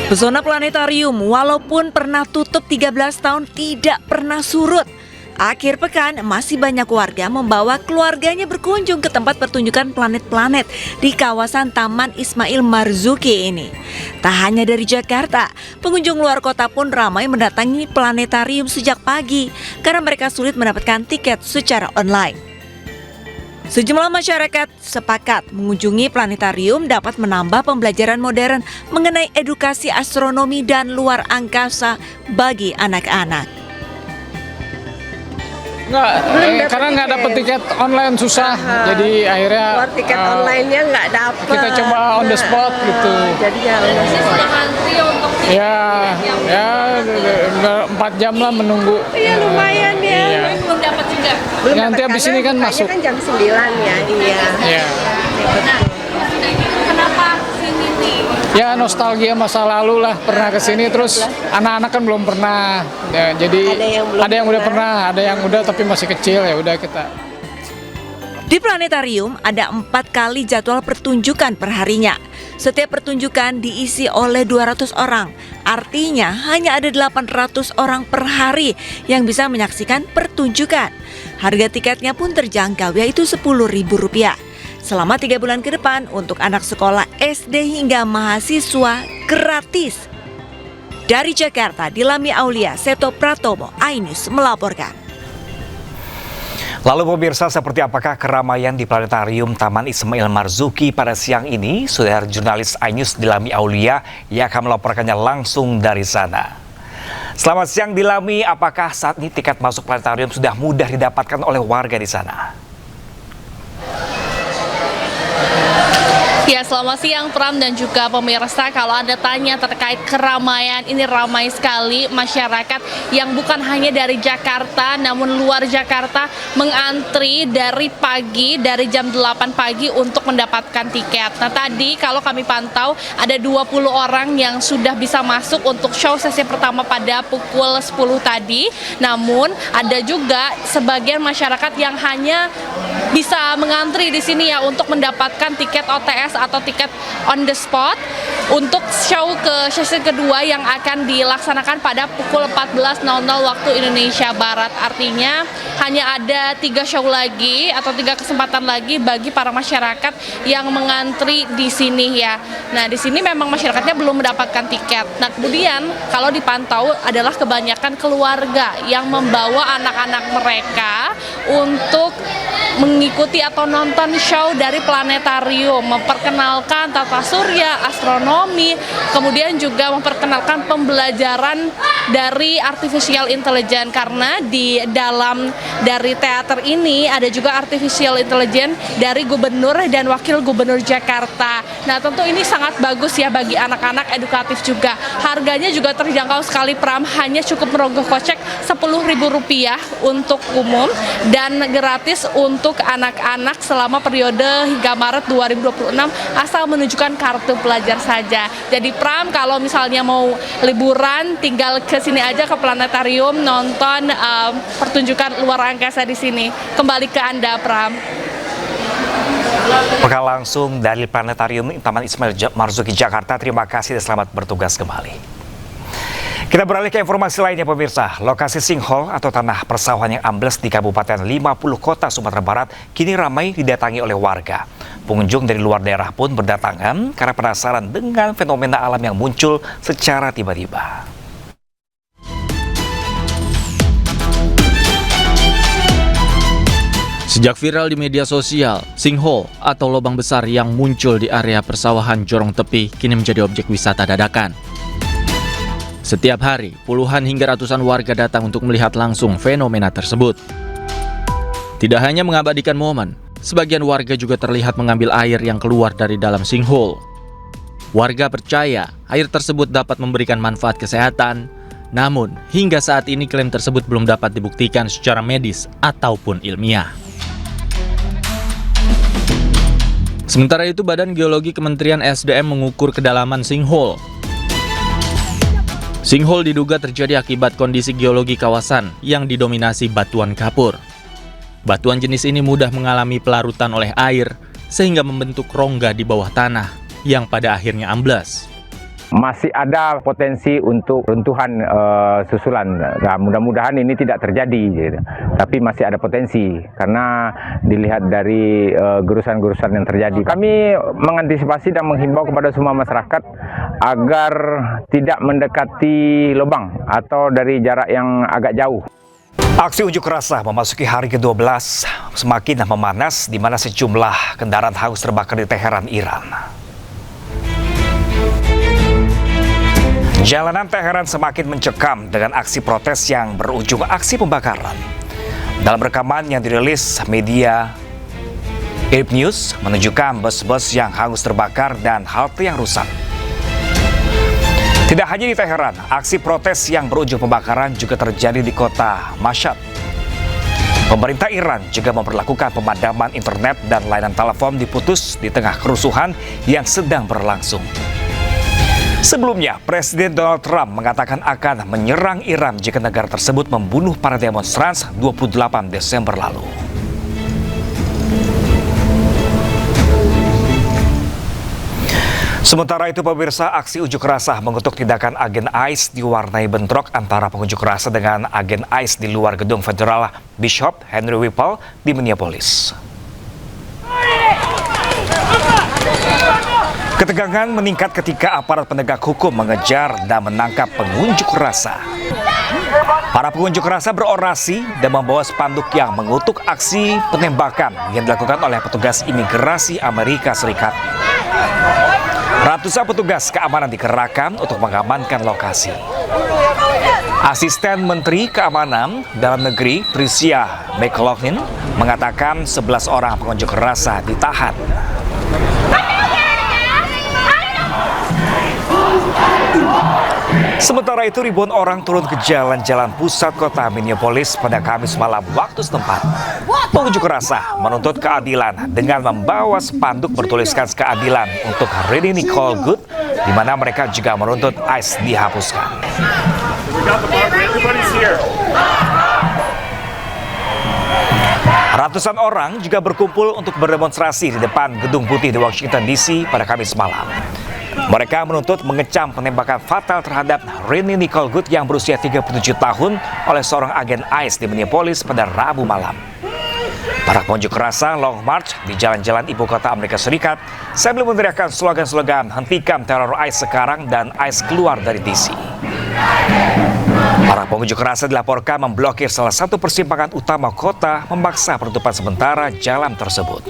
Pesona planetarium walaupun pernah tutup 13 tahun tidak pernah surut. Akhir pekan masih banyak warga membawa keluarganya berkunjung ke tempat pertunjukan planet-planet di kawasan Taman Ismail Marzuki ini. Tak hanya dari Jakarta, pengunjung luar kota pun ramai mendatangi planetarium sejak pagi karena mereka sulit mendapatkan tiket secara online. Sejumlah masyarakat sepakat mengunjungi planetarium dapat menambah pembelajaran modern mengenai edukasi astronomi dan luar angkasa bagi anak-anak. Karena nggak dapet tiket online susah, jadi akhirnya buat tiket online-nya nggak dapet. Kita coba on the spot gitu. Jadinya on the spot. Sudah ngantri untuk Ya 4 jam lah menunggu. Iya lumayan ya. Iya. belum dapat juga. Belum Nanti dapat, abis karena ini kan bukanya masuk. kan jam 9 ya. Iya. Ya. Nah, maksudnya gitu, kenapa sini nih? Ya nostalgia masa lalu lah, pernah kesini terus anak-anak kan belum pernah. Ya, jadi Ada yang belum udah pernah. pernah, ada yang udah tapi masih kecil, ya udah kita. Di planetarium ada 4 kali jadwal pertunjukan perharinya. Setiap pertunjukan diisi oleh 200 orang. Artinya hanya ada 800 orang per hari yang bisa menyaksikan pertunjukan. Harga tiketnya pun terjangkau, yaitu Rp10.000. Selama 3 bulan ke depan untuk anak sekolah SD hingga mahasiswa gratis. Dari Jakarta, Dilami Aulia, Seto Pratomo, iNews melaporkan. Lalu pemirsa, seperti apakah keramaian di planetarium Taman Ismail Marzuki pada siang ini? Sudah jurnalis iNews Dilami Aulia yang akan melaporkannya langsung dari sana. Selamat siang Dilami, apakah saat ini tiket masuk planetarium sudah mudah didapatkan oleh warga di sana? Ya, selamat siang Pram dan juga pemirsa. Kalau Anda tanya terkait keramaian, ini ramai sekali masyarakat yang bukan hanya dari Jakarta namun luar Jakarta mengantri dari pagi, dari jam 8 pagi untuk mendapatkan tiket. Nah tadi kalau kami pantau ada 20 orang yang sudah bisa masuk untuk show sesi pertama pada pukul 10 tadi. Namun ada juga sebagian masyarakat yang hanya bisa mengantri di sini ya untuk mendapatkan tiket OTS atau tiket on the spot untuk show ke sesi kedua yang akan dilaksanakan pada pukul 14.00 waktu Indonesia Barat. Artinya hanya ada 3 show lagi atau 3 kesempatan lagi bagi para masyarakat yang mengantri di sini ya. Nah di sini memang masyarakatnya belum mendapatkan tiket. Nah kemudian kalau dipantau adalah kebanyakan keluarga yang membawa anak-anak mereka untuk mengikuti atau nonton show dari planetarium, memperkenalkan tata surya, astronomi, kemudian juga memperkenalkan pembelajaran dari artificial intelligence karena di dalam dari teater ini ada juga artificial intelligence dari gubernur dan wakil gubernur Jakarta. Nah tentu ini sangat bagus ya bagi anak-anak, edukatif juga. Harganya juga terjangkau sekali Pram, hanya cukup merogoh kocek Rp10.000 untuk umum dan gratis untuk anak-anak selama periode hingga Maret 2026 asal menunjukkan kartu pelajar saja. Jadi Pram kalau misalnya mau liburan tinggal ke sini aja ke planetarium nonton pertunjukan luar angkasa di sini. Kembali ke Anda Pram. Maka langsung dari planetarium Taman Ismail Marzuki Jakarta. Terima kasih dan selamat bertugas kembali. Kita beralih ke informasi lainnya pemirsa. Lokasi sinkhole atau tanah persawahan yang ambles di Kabupaten 50 Kota Sumatera Barat kini ramai didatangi oleh warga. Pengunjung dari luar daerah pun berdatangan karena penasaran dengan fenomena alam yang muncul secara tiba-tiba. Sejak viral di media sosial, sinkhole atau lubang besar yang muncul di area persawahan Jorong Tepi kini menjadi objek wisata dadakan. Setiap hari, puluhan hingga ratusan warga datang untuk melihat langsung fenomena tersebut. Tidak hanya mengabadikan momen, sebagian warga juga terlihat mengambil air yang keluar dari dalam sinkhole. Warga percaya air tersebut dapat memberikan manfaat kesehatan, namun hingga saat ini klaim tersebut belum dapat dibuktikan secara medis ataupun ilmiah. Sementara itu, Badan Geologi Kementerian SDM mengukur kedalaman sinkhole. Sinkhole diduga terjadi akibat kondisi geologi kawasan yang didominasi batuan kapur. Batuan jenis ini mudah mengalami pelarutan oleh air sehingga membentuk rongga di bawah tanah yang pada akhirnya amblas. masih ada potensi untuk runtuhan susulan. Nah, mudah-mudahan ini tidak terjadi, gitu. Tapi masih ada potensi karena dilihat dari gerusan-gerusan yang terjadi. Kami mengantisipasi dan menghimbau kepada semua masyarakat agar tidak mendekati lubang atau dari jarak yang agak jauh. Aksi unjuk rasa memasuki hari ke-12 semakin memanas di mana sejumlah kendaraan hangus terbakar di Teheran, Iran. Jalanan Teheran semakin mencekam dengan aksi protes yang berujung aksi pembakaran. Dalam rekaman yang dirilis media Arab News menunjukkan bus-bus yang hangus terbakar dan halte yang rusak. Tidak hanya di Teheran, aksi protes yang berujung pembakaran juga terjadi di kota Mashhad. Pemerintah Iran juga memperlakukan pemadaman internet dan layanan telepon diputus di tengah kerusuhan yang sedang berlangsung. Sebelumnya, Presiden Donald Trump mengatakan akan menyerang Iran jika negara tersebut membunuh para demonstran 28 Desember lalu. Sementara itu, pemirsa, aksi unjuk rasa mengutuk tindakan agen ICE diwarnai bentrok antara pengunjuk rasa dengan agen ICE di luar gedung federal Bishop Henry Whipple di Minneapolis. Ketegangan meningkat ketika aparat penegak hukum mengejar dan menangkap pengunjuk rasa. Para pengunjuk rasa berorasi dan membawa spanduk yang mengutuk aksi penembakan yang dilakukan oleh petugas imigrasi Amerika Serikat. Ratusan petugas keamanan dikerahkan untuk mengamankan lokasi. Asisten Menteri Keamanan Dalam Negeri Tricia McLaughlin mengatakan 11 orang pengunjuk rasa ditahan. Sementara itu, ribuan orang turun ke jalan-jalan pusat kota Minneapolis pada Kamis malam waktu setempat. Pengunjuk rasa menuntut keadilan dengan membawa spanduk bertuliskan keadilan untuk Rini Nicole Good, di mana mereka juga menuntut ICE dihapuskan. Ratusan orang juga berkumpul untuk berdemonstrasi di depan Gedung Putih di Washington DC pada Kamis malam. Mereka menuntut mengecam penembakan fatal terhadap Rini Nicole Good yang berusia 37 tahun oleh seorang agen ICE di Minneapolis pada Rabu malam. Para pengunjuk rasa Long March di jalan-jalan ibu kota Amerika Serikat sambil meneriakkan slogan-slogan "Hentikan teror ICE sekarang" dan "ICE keluar dari DC". Para pengunjuk rasa dilaporkan memblokir salah satu persimpangan utama kota, memaksa penutupan sementara jalan tersebut.